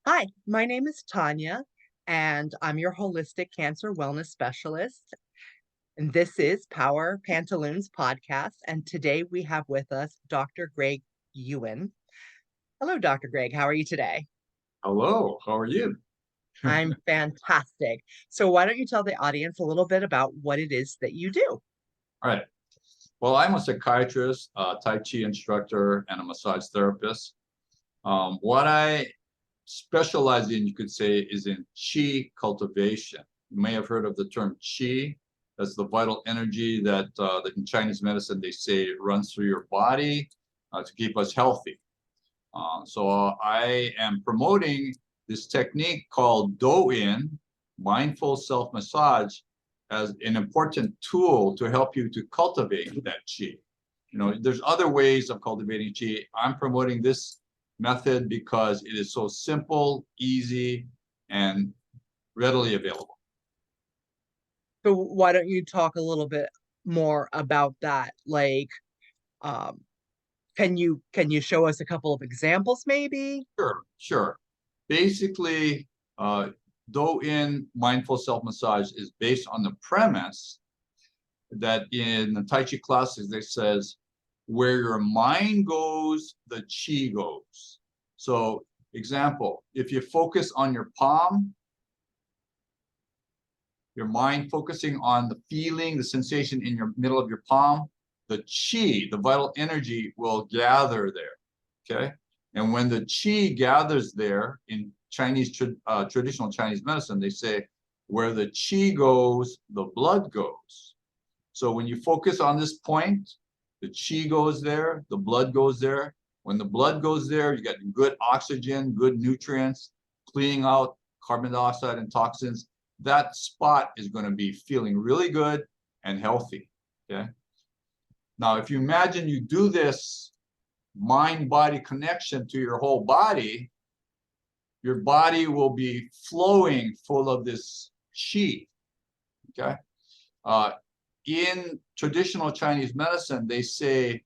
Hi, my name is Tanya, and I'm your holistic cancer wellness specialist. And this is Power Pantaloons podcast. And today we have with us Dr. Greg Yuen. Hello, Dr. Greg. How are you today? Hello, how are you? I'm fantastic. So, why don't you tell the audience a little bit about what it is that you do? All right. Well, I'm a psychiatrist, a Tai Chi instructor, and a massage therapist. What I specialize in, you could say, is in Qi cultivation. You may have heard of the term Qi. That's the vital energy that in Chinese medicine they say runs through your body to keep us healthy. So I am promoting this technique called Do-In, mindful self-massage, as an important tool to help you to cultivate that qi. There's other ways of cultivating qi. I'm promoting this method because it is so simple, easy, and readily available. So, why don't you talk a little bit more about that? Um, can you show us a couple of examples, maybe? Sure, sure. Basically, Do-In mindful self-massage is based on the premise that in the Tai Chi classes, they says, where your mind goes, the chi goes. So example, if you focus on your palm, your mind focusing on the feeling, the sensation in your middle of your palm, the chi, the vital energy will gather there, okay? And when the chi gathers there in traditional Chinese medicine, they say, where the chi goes, the blood goes. So when you focus on this point, the chi goes there, the blood goes there. When the blood goes there, you get good oxygen, good nutrients, cleaning out carbon dioxide and toxins. That spot is going to be feeling really good and healthy. Okay. Now, if you imagine you do this mind-body connection to your whole body, your body will be flowing full of this chi. Okay. In traditional Chinese medicine, they say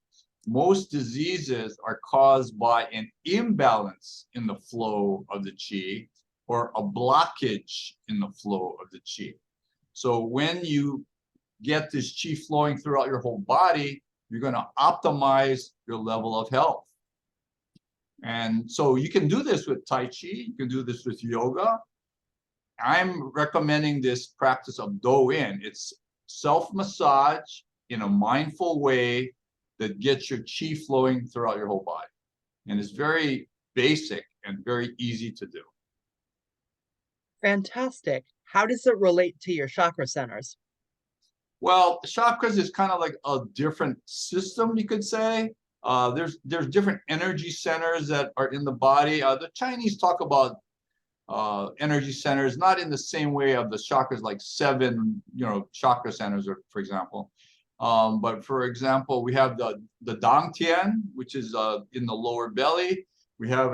most diseases are caused by an imbalance in the flow of the qi or a blockage in the flow of the qi. So when you get this qi flowing throughout your whole body, you're going to optimize your level of health. And so you can do this with Tai Chi, you can do this with yoga. I'm recommending this practice of Do-In. It's self-massage in a mindful way that gets your chi flowing throughout your whole body. And it's very basic and very easy to do. Fantastic. How does it relate to your chakra centers? Well, chakras is kind of like a different system, you could say. There's different energy centers that are in the body. The Chinese talk about energy centers, not in the same way of the chakras, like seven, chakra centers, or for example. But for example, we have the Dangtian, which is in the lower belly. We have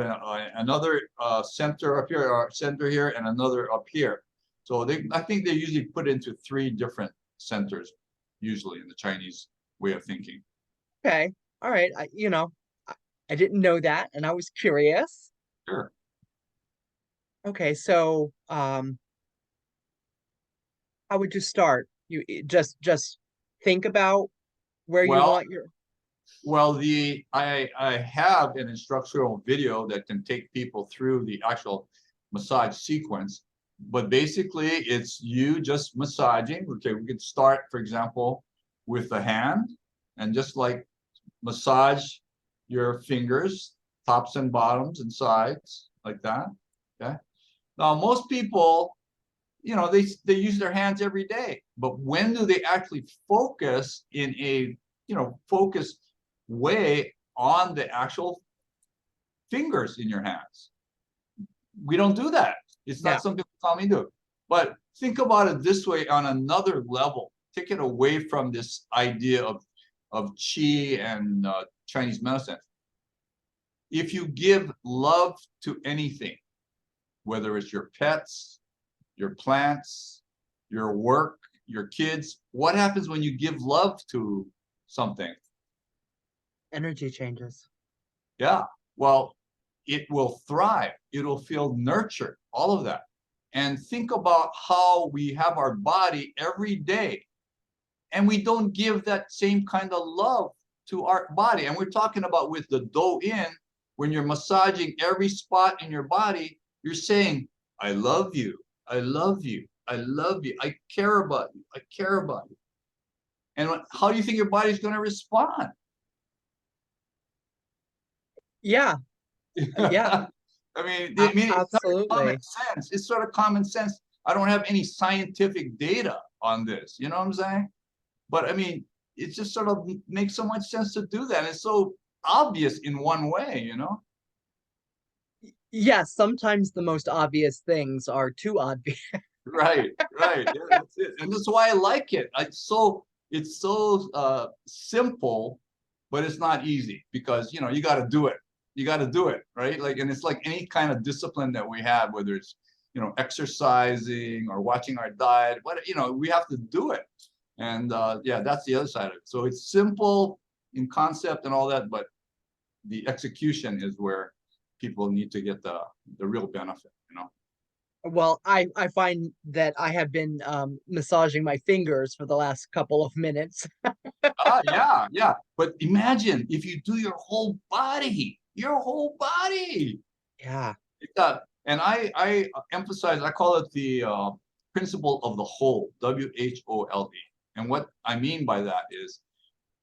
another center up here, or center here, and another up here. So I think they usually put into three different centers, usually in the Chinese way of thinking. Okay. All right. I I didn't know that, and I was curious. Sure. Okay, so how would you start? You just think about where you Well, want your I have an instructional video that can take people through the actual massage sequence, but basically it's you just massaging. Okay, we could start, for example, with the hand and just like massage your fingers, tops and bottoms and sides like that. Okay. Now most people, they use their hands every day, but when do they actually focus in a focus way on the actual fingers in your hands? We don't do that. It's yeah. not something we commonly do. But think about it this way on another level. Take it away from this idea of qi and Chinese medicine. If you give love to anything, whether it's your pets, your plants, your work, your kids, what happens when you give love to something? Energy changes. Yeah. Well, it will thrive. It'll feel nurtured, all of that. And think about how we have our body every day, and we don't give that same kind of love to our body. And we're talking about with the Do-in, when you're massaging every spot in your body, you're saying, I love you, I love you, I love you, I care about you, I care about you. And how do you think your body's going to respond? Yeah, yeah, It's not common absolutely. sense. It's sort of common sense. I don't have any scientific data on this. You know what I'm saying? But I mean, it just sort of makes so much sense to do that. It's so obvious in one way, you know? Yes, sometimes the most obvious things are too obvious. Right, right. Yeah, that's it. And that's why I like it. It's so simple, but it's not easy because you know you got to do it. You got to do it, right? Like, and it's like any kind of discipline that we have, whether it's exercising or watching our diet, but we have to do it. And yeah, that's the other side of it. So it's simple in concept and all that, but the execution is where people need to get the real benefit, you know. Well, I find that I have been massaging my fingers for the last couple of minutes. Yeah, yeah. But imagine if you do your whole body, your whole body. Yeah, And I emphasize, I call it the principle of the whole, WHOLE. And what I mean by that is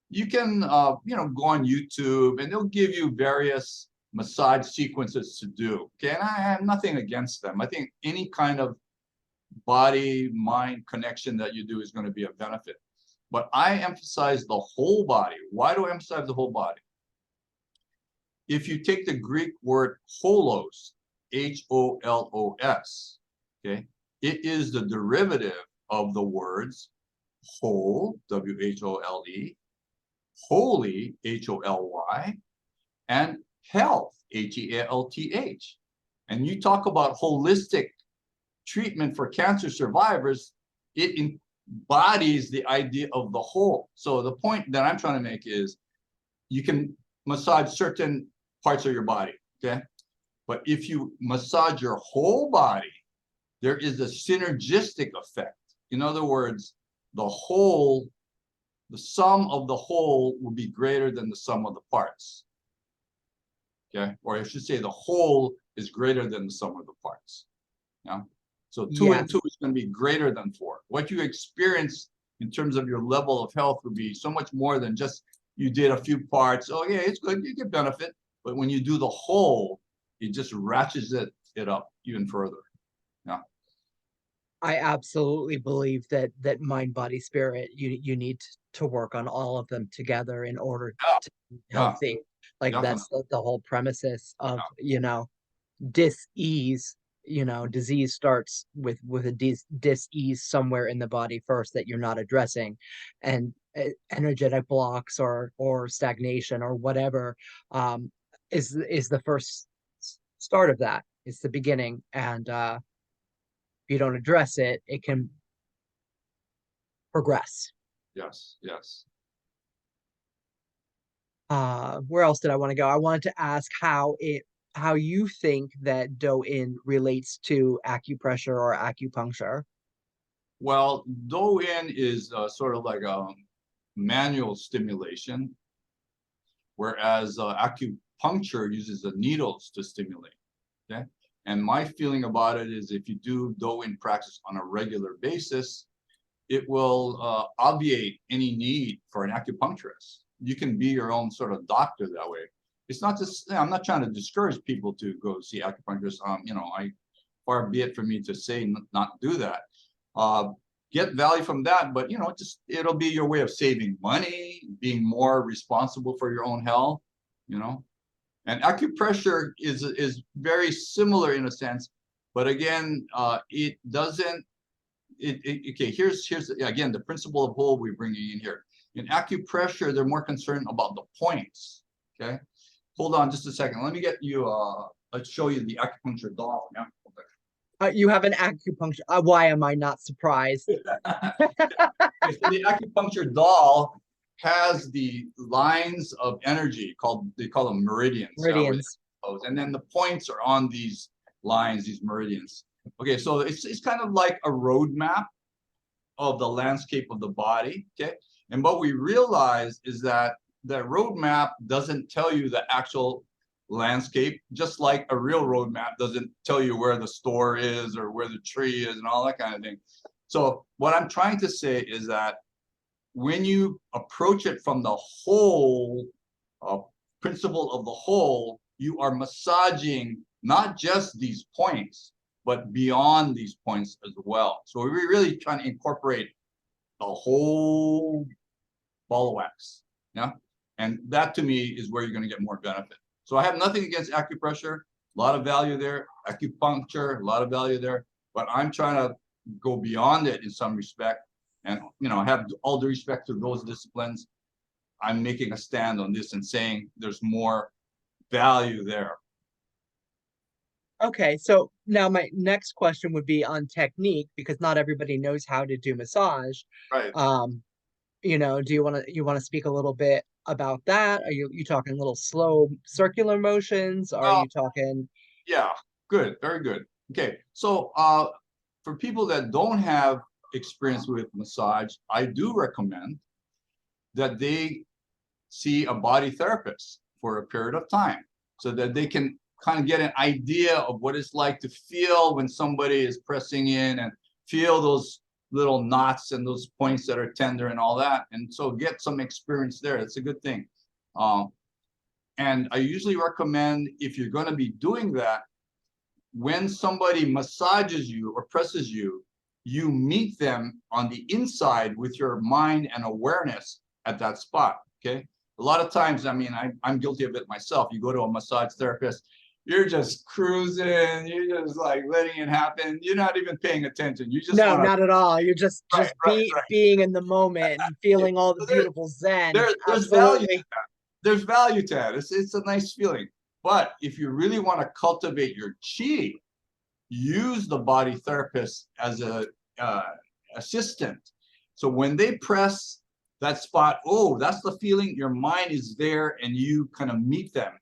you can, go on YouTube and they'll give you various massage sequences to do. Okay. And I have nothing against them. I think any kind of body mind connection that you do is going to be a benefit. But I emphasize the whole body. Why do I emphasize the whole body? If you take the Greek word holos, Holos, okay, it is the derivative of the words whole, WHOLE, holy, HOLY, and health, HEALTH. And you talk about holistic treatment for cancer survivors, it embodies the idea of the whole. So the point that I'm trying to make is you can massage certain parts of your body, okay? But if you massage your whole body, there is a synergistic effect. In other words, the sum of the whole will be greater than the sum of the parts. Okay, or I should say the whole is greater than the sum of the parts. Yeah. So two and yes. two is going to be greater than four. What you experience in terms of your level of health would be so much more than just you did a few parts. Oh yeah, it's good, you get benefit. But when you do the whole, it just ratchets it up even further. Yeah. I absolutely believe that mind, body, spirit, you need to work on all of them together in order Yeah. to be Yeah. healthy. Like Definitely. that's the whole premises of, Yeah. dis-ease. Disease starts with a dis-ease somewhere in the body first that you're not addressing, and energetic blocks or stagnation or whatever um is the first start of that. It's the beginning, and if you don't address it, it can progress. Yes. Yes. Where else did I want to go? I wanted to ask how you think that Do-in relates to acupressure or acupuncture. Well, Do-in is sort of like a manual stimulation, whereas acupuncture uses the needles to stimulate. Okay. And my feeling about it is if you do Do-in practice on a regular basis, it will obviate any need for an acupuncturist. You can be your own sort of doctor that way. It's not just, I'm not trying to discourage people to go see acupuncturists. Far be it for me to say not do that. Get value from that, but just it'll be your way of saving money, being more responsible for your own health, you know. And acupressure is very similar in a sense, but again, it doesn't. Okay, here's again the principle of whole we're bringing in here. In acupressure, they're more concerned about the points. Okay, hold on just a second. Let me get you. Let's show you the acupuncture doll. Yeah. You have an acupuncture. Why am I not surprised? Okay, so the acupuncture doll has the lines of energy they call them meridians. Meridians. and then the points are on these lines, these meridians. Okay, so it's kind of like a roadmap of the landscape of the body. Okay, and what we realize is that the roadmap doesn't tell you the actual landscape, just like a real roadmap doesn't tell you where the store is or where the tree is and all that kind of thing. So what I'm trying to say is that when you approach it from the whole principle of the whole, you are massaging not just these points, but beyond these points as well. So we're really trying to incorporate the whole ball of wax. Yeah. And that to me is where you're going to get more benefit. So I have nothing against acupressure, a lot of value there, acupuncture, a lot of value there, but I'm trying to go beyond it in some respect. And, I have all due respect to those disciplines. I'm making a stand on this and saying there's more value there. Okay, so now my next question would be on technique because not everybody knows how to do massage. Right. Do you want to speak a little bit about that? Are you talking little slow circular motions? Are Well, you talking yeah, good, very good. Okay, so for people that don't have experience with massage, I do recommend that they see a body therapist for a period of time so that they can kind of get an idea of what it's like to feel when somebody is pressing in and feel those little knots and those points that are tender and all that. And so get some experience there. It's a good thing. And I usually recommend, if you're going to be doing that, when somebody massages you or presses you, you meet them on the inside with your mind and awareness at that spot. Okay. A lot of times, I mean, I'm guilty of it myself. You go to a massage therapist, you're just cruising, you're just like letting it happen. You're not even paying attention. You just No, want to, not at all. You're just right, just right, be right. being in the moment and Yeah. feeling all the So beautiful zen. there's value to Absolutely. that. There's value to that. It's a nice feeling. But if you really want to cultivate your chi, use the body therapist as a assistant. So when they press that spot, oh, that's the feeling. Your mind is there, and you kind of meet them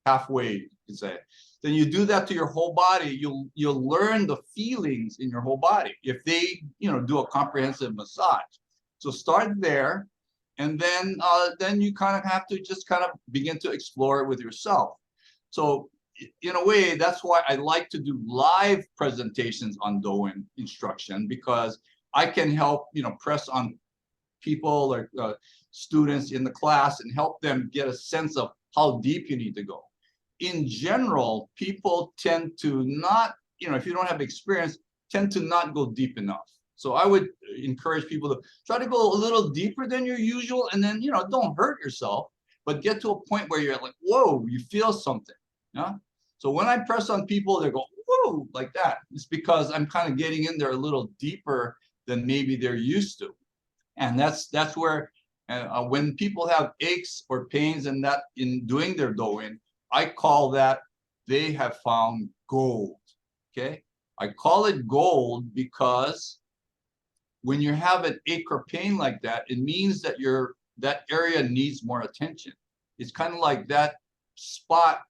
halfway, you could say. Then you do that to your whole body. You'll learn the feelings in your whole body if they do a comprehensive massage. So start there, and then you kind of have to just kind of begin to explore it with yourself. So in a way, that's why I like to do live presentations on Doan instruction, because I can help press on people or students in the class and help them get a sense of how deep you need to go. In general, people tend to not, if you don't have experience, tend to not go deep enough. So I would encourage people to try to go a little deeper than your usual, and then don't hurt yourself, but get to a point where you're like, whoa, you feel something. Yeah. So when I press on people, they go, whoa, like that. It's because I'm kind of getting in there a little deeper than maybe they're used to. And that's where when people have aches or pains and that in doing their Doan, I call that they have found gold. Okay. I call it gold because when you have an ache or pain like that, it means that that area needs more attention. It's kind of like that spot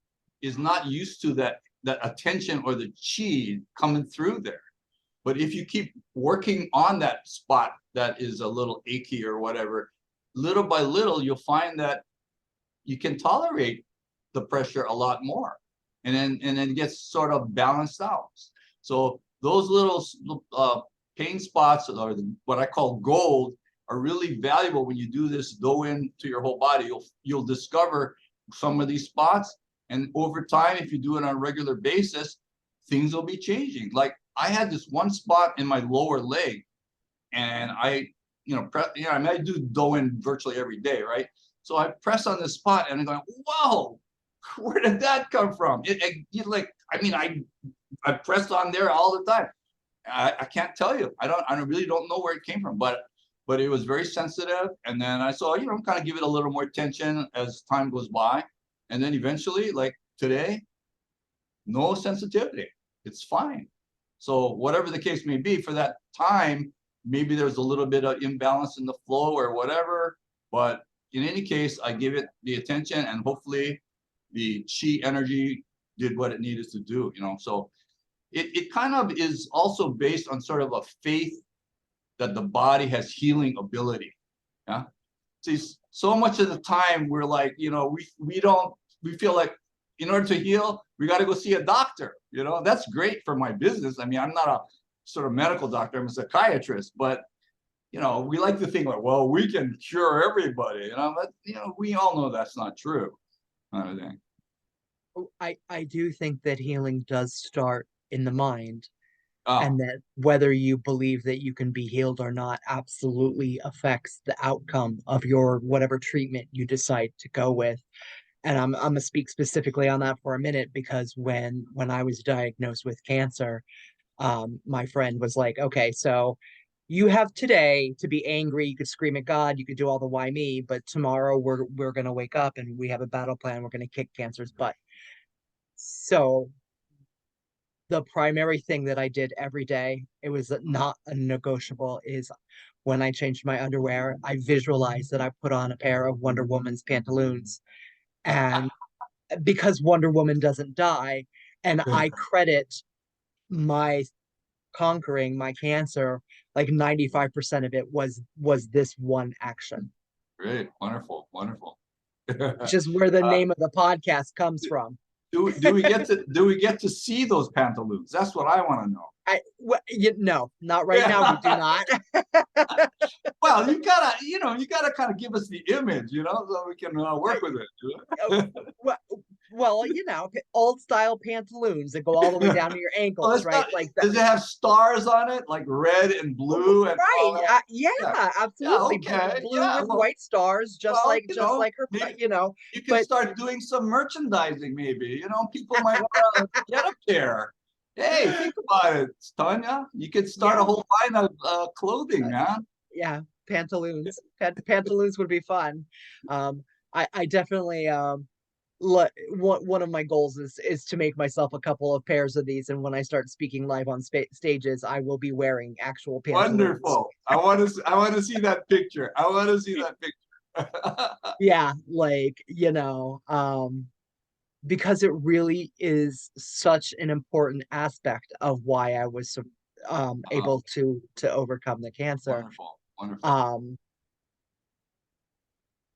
is not used to that attention or the chi coming through there. But if you keep working on that spot that is a little achy or whatever, little by little, you'll find that you can tolerate the pressure a lot more, and then it gets sort of balanced out. So those little pain spots, or what I call gold, are really valuable when you do this Doan to your whole body. You'll discover some of these spots, and over time, if you do it on a regular basis, things will be changing. Like I had this one spot in my lower leg, and I do Doan virtually every day, right? So I press on this spot, and I'm going, whoa, where did that come from? I pressed on there all the time. I can't tell you. I really don't know where it came from, but it was very sensitive. And then I saw, kind of give it a little more attention as time goes by. And then eventually, like today, no sensitivity. It's fine. So whatever the case may be, for that time, maybe there's a little bit of imbalance in the flow or whatever. But in any case, I give it the attention, and hopefully the chi energy did what it needed to do, you know. So it kind of is also based on sort of a faith that the body has healing ability. Yeah. See, so much of the time we're like, you know, we feel like in order to heal, we got to go see a doctor. You know, that's great for my business. I mean, I'm not a sort of medical doctor, I'm a psychiatrist, but you know, we like to think like, well, we can cure everybody, you know, but you know, we all know that's not true. Kind of thing. I do think that healing does start in the mind, Oh, and that whether you believe that you can be healed or not absolutely affects the outcome of your whatever treatment you decide to go with. And I'm gonna speak specifically on that for a minute because when I was diagnosed with cancer, my friend was like, okay, so you have today to be angry, you could scream at God, you could do all the why me, but tomorrow we're gonna wake up and we have a battle plan, we're gonna kick cancer's butt. So the primary thing that I did every day, it was not a negotiable, is when I changed my underwear, I visualized that I put on a pair of Wonder Woman's pantaloons. And because Wonder Woman doesn't die, and I credit my conquering my cancer, like 95% of it was this one action, great, wonderful, wonderful. which is where the name of the podcast comes from. Do we get to see those pantaloons? That's what I want to know. No, not right now. We do Yeah. not. Well, you gotta kind of give us the image, you know, so we can work with it. well, well, old style pantaloons that go all the way down to your Oh, ankles, it's right? not. Like that. Does it have stars on it, like red and blue and all Right. that? Yeah, Yeah, yeah, absolutely. okay, Blue yeah. with white stars, Well, just like her, maybe you can but start doing some merchandising. Maybe people might want to get a pair. Hey, think about it, Tanya. You could start a yeah, whole line of clothing, man. yeah, pantaloons. Pantaloons would be fun. I definitely one of my goals is to make myself a couple of pairs of these, and when I start speaking live on stages, I will be wearing actual pantaloons. Wonderful. I want to see that picture. I want to see that picture. Yeah, like, because it really is such an important aspect of why I was uh, able to overcome the cancer. wonderful, wonderful. Um,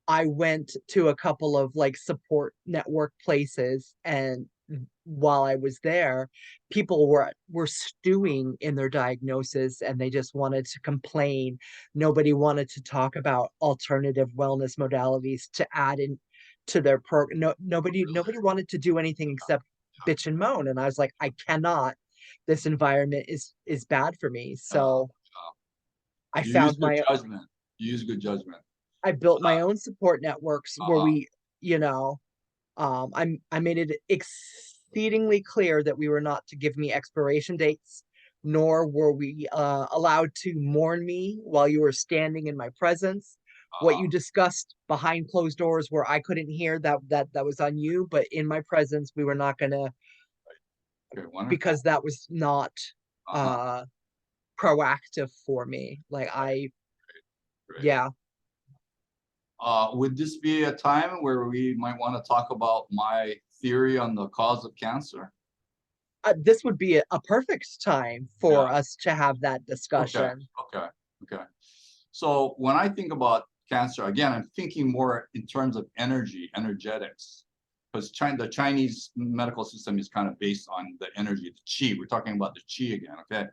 I went to a couple of like support network places, and while I was there, people were stewing in their diagnosis and they just wanted to complain. Nobody wanted to talk about alternative wellness modalities to add in to their program. No, nobody wanted to do anything except bitch and moan. And I was like, I cannot. This environment is bad for me. Uh, So uh, I you use found good my judgment. You use good judgment. I built Uh, my own support networks where uh, we, you know, I made it exceedingly clear that we were not to give me expiration dates, nor were we allowed to mourn me while you were standing in my presence. What uh, you discussed behind closed doors, where I couldn't hear, that was on you. But in my presence, we were not gonna, okay, wonderful. because that was not Uh-huh. uh proactive for me. Like Right, I, great. yeah, Would this be a time where we might want to talk about my theory on the cause of cancer? this would be a perfect time Yeah. for us to have that Okay. discussion. Okay. Okay. So when I think about cancer, again, I'm thinking more in terms of energy, energetics, because the Chinese medical system is kind of based on the energy, the qi. We're talking about the qi again. Okay.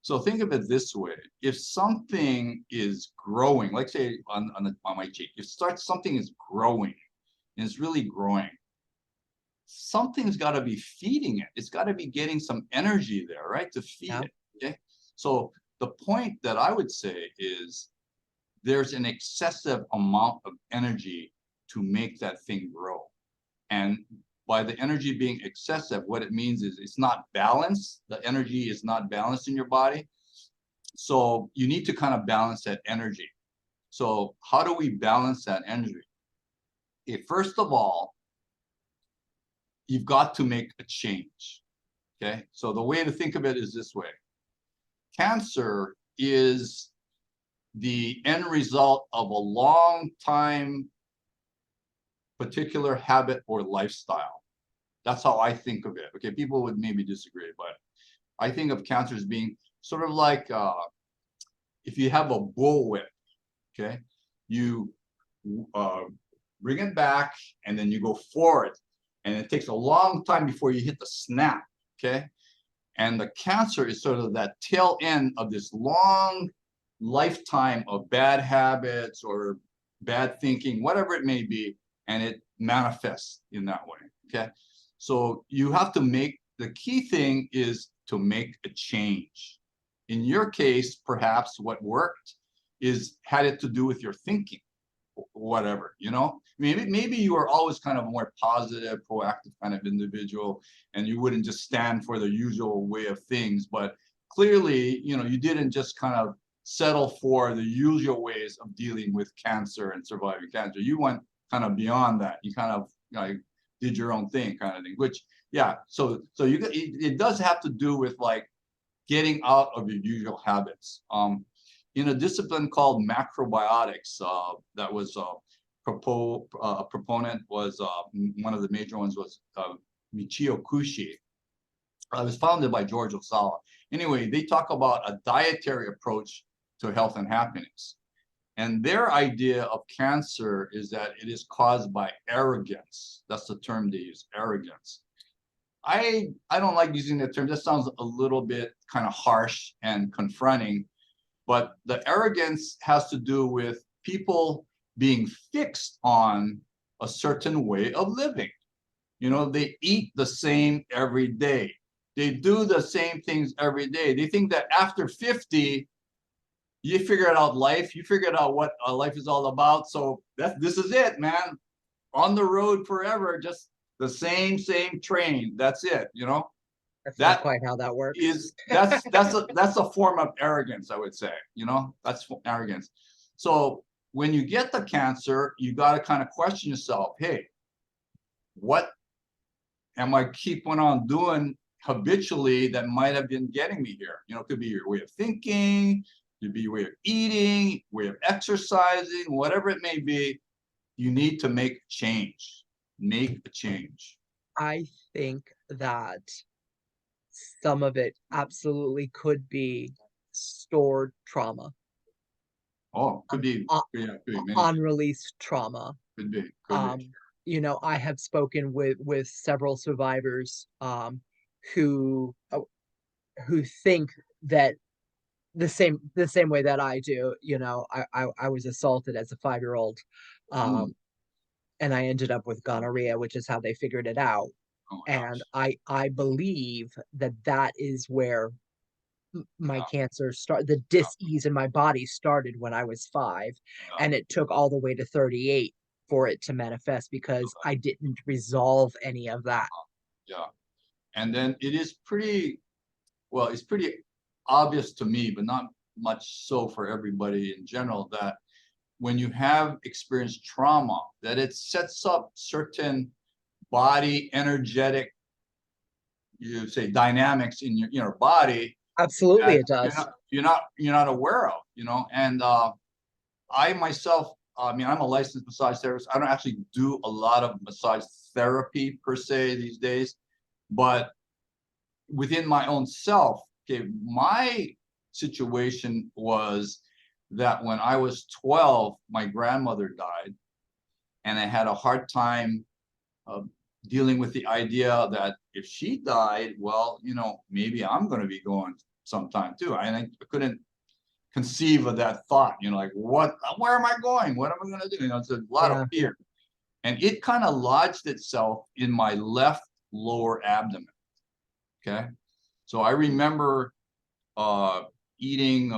So think of it this way: if something is growing, like say on my cheek, if something is growing and it's really growing, something's got to be feeding it. It's got to be getting some energy there, right, to feed Yeah. it. Okay. So the point that I would say is there's an excessive amount of energy to make that thing grow. And by the energy being excessive, what it means is it's not balanced. The energy is not balanced in your body. So you need to kind of balance that energy. So how do we balance that energy? Okay, first of all, you've got to make a change. Okay, so the way to think of it is this way: cancer is the end result of a long time particular habit or lifestyle. That's how I think of it. Okay, people would maybe disagree, but I think of cancer as being sort of like if you have a bullwhip, okay, you uh, bring it back and then you go forward, and it takes a long time before you hit the snap, okay? And the cancer is sort of that tail end of this long lifetime of bad habits or bad thinking, whatever it may be, and it manifests in that way, okay? So you have to make, the key thing is to make a change. In your case, perhaps what worked had it to do with your thinking, whatever, you know, maybe you are always kind of a more positive, proactive kind of individual, and you wouldn't just stand for the usual way of things. But clearly, you know, you didn't just kind of settle for the usual ways of dealing with cancer and surviving cancer. You went kind of beyond that. You kind of, you know, did your own thing, kind of thing. Which, yeah. So it does have to do with like getting out of your usual habits. In a discipline called macrobiotics, that was a proponent was one of the major ones was Michio Kushi. It was founded by George Osawa. Anyway, they talk about a dietary approach to health and happiness. And their idea of cancer is that it is caused by arrogance. That's the term they use, arrogance. I don't like using that term. That sounds a little bit kind of harsh and confronting. But the arrogance has to do with people being fixed on a certain way of living. You know, they eat the same every day. They do the same things every day. They think that after 50, you figured out life. You figured out what life is all about. So this is it, man. On the road forever, just the same train. That's it, you know? That's not That quite how that works. that's a form of arrogance, I would say, you know, that's arrogance. So when you get the cancer, you got to kind of question yourself, hey, what am I keeping on doing habitually that might have been getting me here? You know, it could be your way of thinking, it could be your way of eating, way of exercising, whatever it may be. You need to make change. Make a change. I think that some of it absolutely could be stored trauma, Oh, could be, uh, yeah, could be many things. unreleased trauma. Could be, could be. Um, you know, I have spoken with several survivors who who think that the same way that I do. You know, I was assaulted as a 5-year old, Mm. and I ended up with gonorrhea, which is how they figured it out. Oh my And gosh. I believe that that is where my Yeah, cancer the yeah, dis-ease in my body started when I was 5, yeah, and it took all the way to 38 for it to manifest because I didn't resolve any of that. yeah. And then it is pretty, well, it's pretty obvious to me, but not much so for everybody in general, that when you have experienced trauma, that it sets up certain body energetic, you say dynamics in your body Absolutely that it does. you're not aware of, you know. And I myself, I mean, I'm a licensed massage therapist. I don't actually do a lot of massage therapy per se these days, but within my own self, okay, my situation was that when I was 12, my grandmother died, and I had a hard time uh, dealing with the idea that if she died, well, you know, maybe I'm going to be going sometime too. I couldn't conceive of that thought, you know, like where am I going? What am I going to do? You know, it's a lot of Yeah. fear. And it kind of lodged itself in my left lower abdomen. Okay. So I remember uh, eating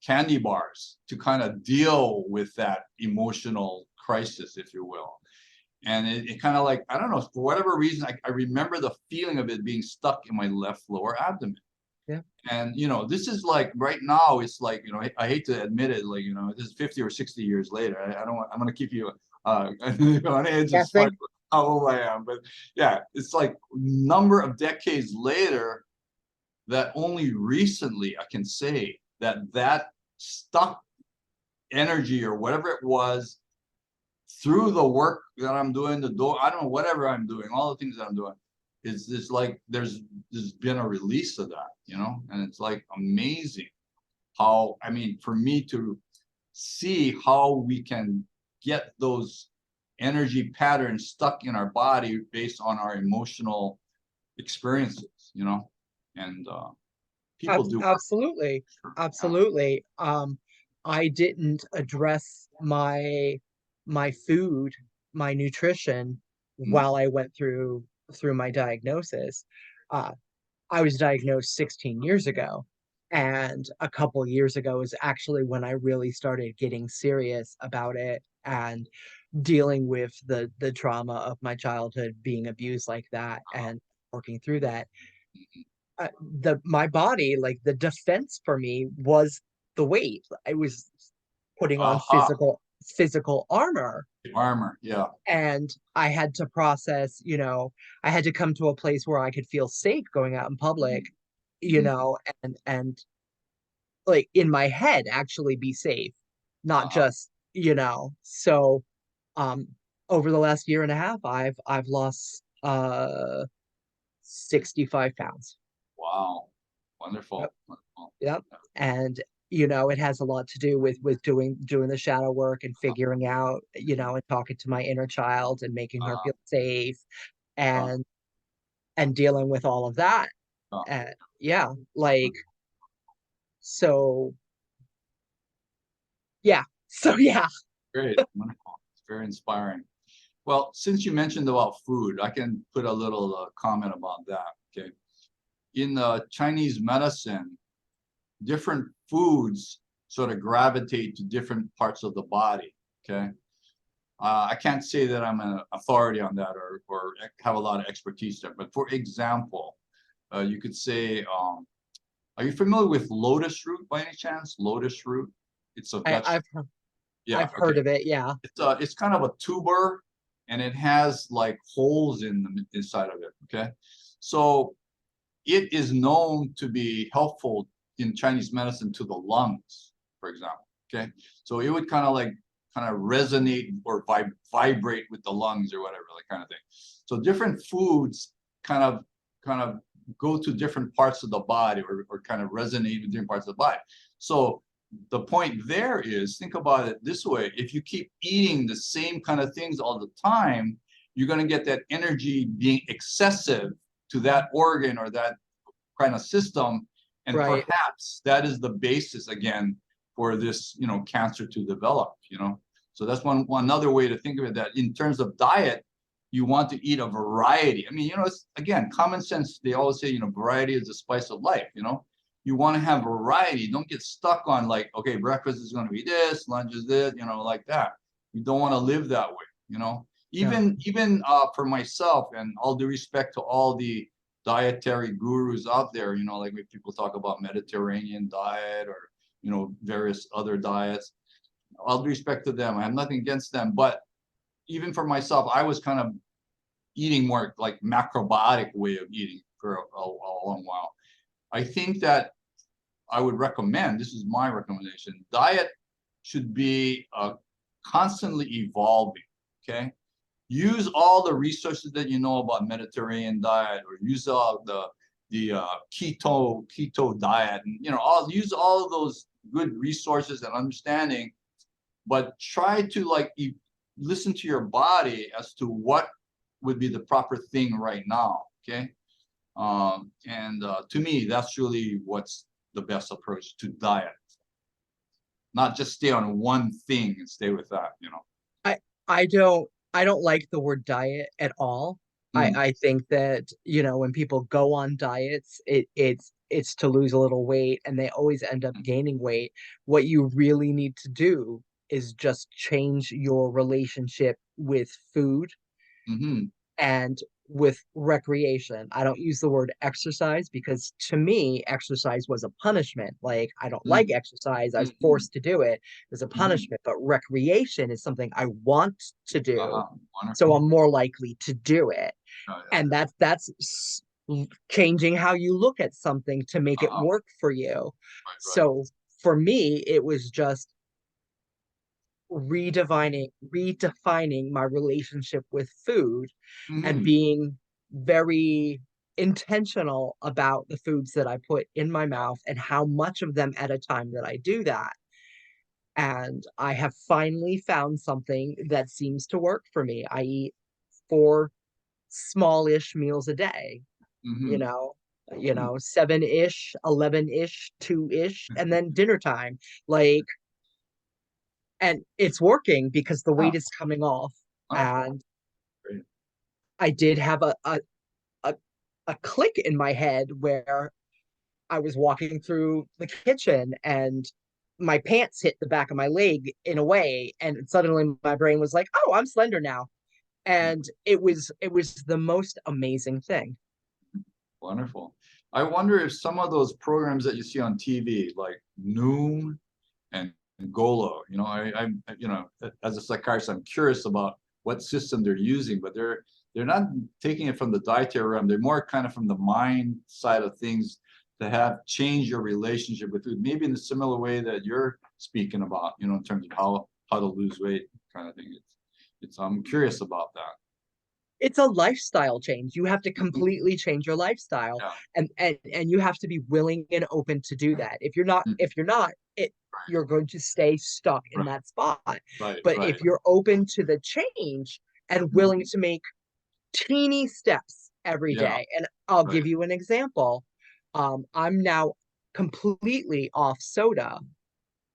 candy bars to kind of deal with that emotional crisis, if you will. And it kind of like, I don't know, for whatever reason, I remember the feeling of it being stuck in my left lower abdomen. Yeah. And, you know, this is like right now, it's like, you know, I hate to admit it, like, you know, this is 50 or 60 years later. I don't want, I'm going to keep you on edge as far as Guessing. how old I am. But yeah, it's like number of decades later that only recently I can say that that stuck energy or whatever it was through the work that I'm doing, I don't know, whatever I'm doing, all the things that I'm doing, it's like there's been a release of that, and it's like amazing how, I mean, for me to see how we can get those energy patterns stuck in our body based on our emotional experiences, and people do work. Absolutely. Yeah. Absolutely. I didn't address my food, my nutrition Mm. while I went through my diagnosis. Uh, I was diagnosed 16 years ago, and a couple years ago is actually when I really started getting serious about it and dealing with the trauma of my childhood being abused like that and working through that. The my body, like the defense for me was the weight. I was putting on Aha, physical armor, armor, yeah. and I had to process, I had to come to a place where I could feel safe going out in public, Mhm. and like in my head actually be safe, not Uh-huh. just, so um over the last year and a half I've lost 65 pounds. Wow, Yep. wonderful, wonderful. Yep. And it has a lot to do with doing the shadow work and Uh, figuring out, and talking to my inner child and making her uh, feel safe uh, and dealing with all of that. uh, And yeah, like so yeah. So yeah. Great, wonderful. It's very inspiring. Well, since you mentioned about food, I can put a little comment about that. Okay, in Chinese medicine, different foods sort of gravitate to different parts of the body. Okay, I can't say that I'm an authority on that or have a lot of expertise there. But for example, you could say, are you familiar with lotus root by any chance? Lotus root. It's a I, vegetable. I've Yeah. I've Okay. heard of it, yeah. It's kind of a tuber, and it has like holes in the inside of it. Okay, so it is known to be helpful in Chinese medicine to the lungs, for example. Okay, so it would kind of resonate or vibrate with the lungs or whatever, like kind of thing. So different foods kind of go to different parts of the body or kind of resonate with different parts of the body. So the point there is, think about it this way: if you keep eating the same kind of things all the time, you're going to get that energy being excessive to that organ or that kind of system, and Right. perhaps that is the basis again for this cancer to develop. So that's one another way to think of it, that in terms of diet, you want to eat a variety. I mean, it's again common sense. They always say, variety is the spice of life. You want to have variety. Don't get stuck on like, okay, breakfast is going to be this, lunch is this, like that. You don't want to live that way. Yeah. Even for myself, and all due respect to all the dietary gurus out there, like when people talk about Mediterranean diet or various other diets, all due respect to them, I have nothing against them, but even for myself, I was kind of eating more like macrobiotic way of eating for a long while. I think that I would recommend, this is my recommendation, diet should be constantly evolving. Okay, use all the resources that you know about Mediterranean diet, or use all the keto diet, and use all of those good resources and understanding, but try to listen to your body as to what would be the proper thing right now. Okay, and to me, that's really what's the best approach to diet. Not just stay on one thing and stay with that. I I don't like the word diet at all. I Mm, I think that, when people go on diets, it's to lose a little weight and they always end up gaining weight. What you really need to do is just change your relationship with food mm-hmm, and with recreation. I don't use the word exercise because to me, exercise was a punishment. Like, I don't like exercise. I was mm-hmm, forced to do it as a mm-hmm. punishment, but recreation is something I want to do. So Wonderful. I'm more likely to do it. Oh, yeah. And changing how you look at something to make it Uh-huh. work for you. Right, right. So for me, it was just redefining my relationship with food and Hmm. being very intentional about the foods that I put in my mouth and how much of them at a time that I do that. And I have finally found something that seems to work for me. I eat four smallish meals a day, you Hmm. know, Hmm. 7-ish, 11-ish, 2-ish, and then dinner time. Like, and it's working because the Oh, weight is coming off. oh, And great. I did have a, a click in my head where I was walking through the kitchen and my pants hit the back of my leg in a way, and suddenly my brain was like, "Oh, I'm slender now." And it was the most amazing thing. Wonderful. I wonder if some of those programs that you see on TV, like Noom and Golo, as a psychiatrist, I'm curious about what system they're using, but they're not taking it from the dietary realm. They're more kind of from the mind side of things to have change your relationship with food, maybe in a similar way that you're speaking about, in terms of how to lose weight kind of thing. It's I'm curious about that. It's a lifestyle change. You have to Mhm. completely change your lifestyle, Yeah. and you have to be willing and open to do that. If you're not, Mhm. if you're not, it you're going to stay stuck in Right, that spot. right, But right. if you're open to the change and willing Mhm. to make teeny steps every Yeah, day, and I'll right. give you an example. I'm now completely off soda,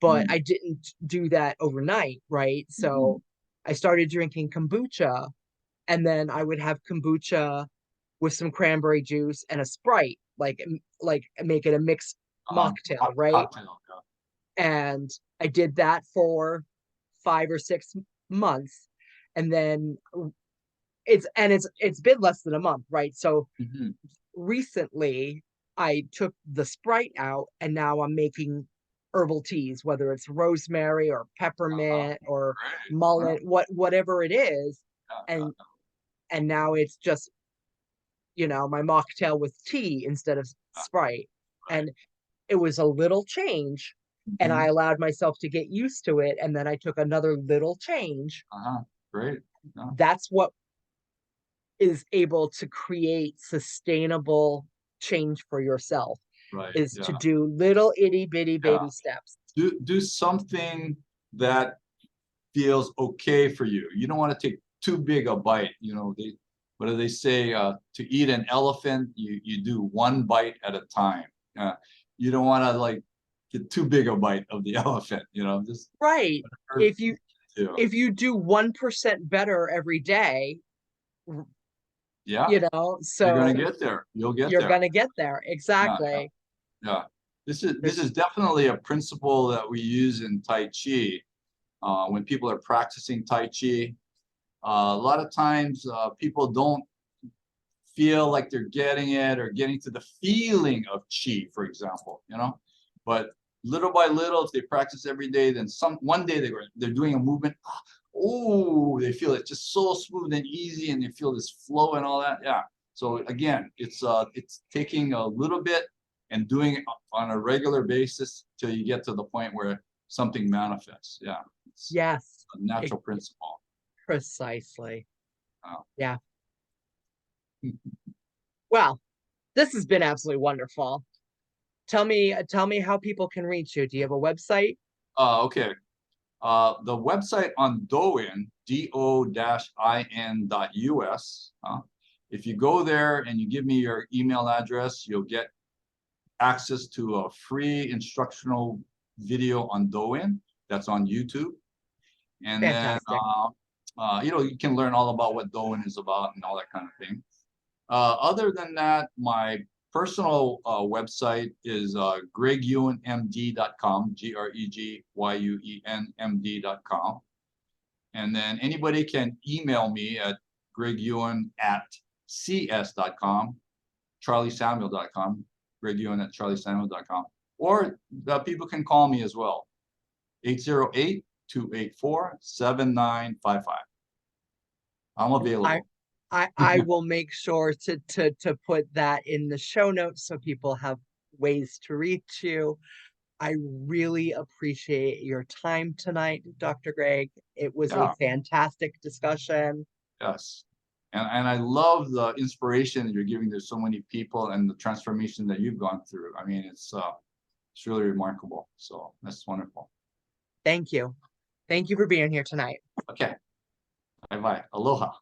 but Mm. I didn't do that overnight, right? Mhm. So I started drinking kombucha, and then I would have kombucha with some cranberry juice and a Sprite, like make it a mixed mocktail, right? Cocktail. Yeah. And I did that for 5 or 6 months, and then it's been less than a month, right? So Mhm. recently I took the Sprite out and now I'm making herbal teas, whether it's rosemary or Uh-huh. peppermint or Great. Wow. mullet, whatever it is. Yeah, yeah, And and now it's just, my mocktail with tea instead of yeah. Sprite. Right. And it was a little change, and I Mhm. allowed myself to get used to it, and then I took another little change. Uh-huh. Great. Yeah. That's what is able to create sustainable change for yourself, Right. is to Yeah. do little itty bitty Yeah. baby steps. Do something that feels okay for you. You don't want to take too big a bite. What do they say? To eat an elephant, you do one bite at a time. Uh, you don't want to like get too big a bite of the elephant. Just Right. whatever If you you do. if you do 1% better every day, Yeah, you're gonna so get there. You'll get you're there. gonna get there. Yeah, yeah, Exactly. yeah. This There's is definitely a principle that we use in Tai Chi when people are practicing Tai Chi. A lot of times, people don't feel like they're getting it or getting to the feeling of chi, for example. But little by little, if they practice every day, then one day they're doing a movement. Oh, they feel it just so smooth and easy, and they feel this flow and all that. Yeah. So again, it's taking a little bit and doing it on a regular basis till you get to the point where something manifests. Yeah, it's Yes, a natural principle. precisely. Uh, Yeah. Well, this has been absolutely wonderful. Tell me how people can reach you. Do you have a website? okay. The website on Douyin, do-in.us. If you go there and you give me your email address, you'll get access to a free instructional video on Douyin that's on YouTube. And then, Fantastic. you can learn all about what Douyin is about and all that kind of thing. Other than that, my personal website is gregyuenmd.com, GregYuenMD.com. And then anybody can email me at gregewan@cs.com, charliesamuel.com, gregewan@charliesamuel.com. Or people can call me as well, 808-284-7955. I'm I available. I will make sure to put that in the show notes so people have ways to reach you. I really appreciate your time tonight, Dr. Greg. It was a Yeah, fantastic discussion. yes. And I love the inspiration that you're giving to so many people and the transformation that you've gone through. I mean, it's really remarkable. So that's wonderful. Thank you. Thank you for being here tonight. Okay. Bye bye. Aloha.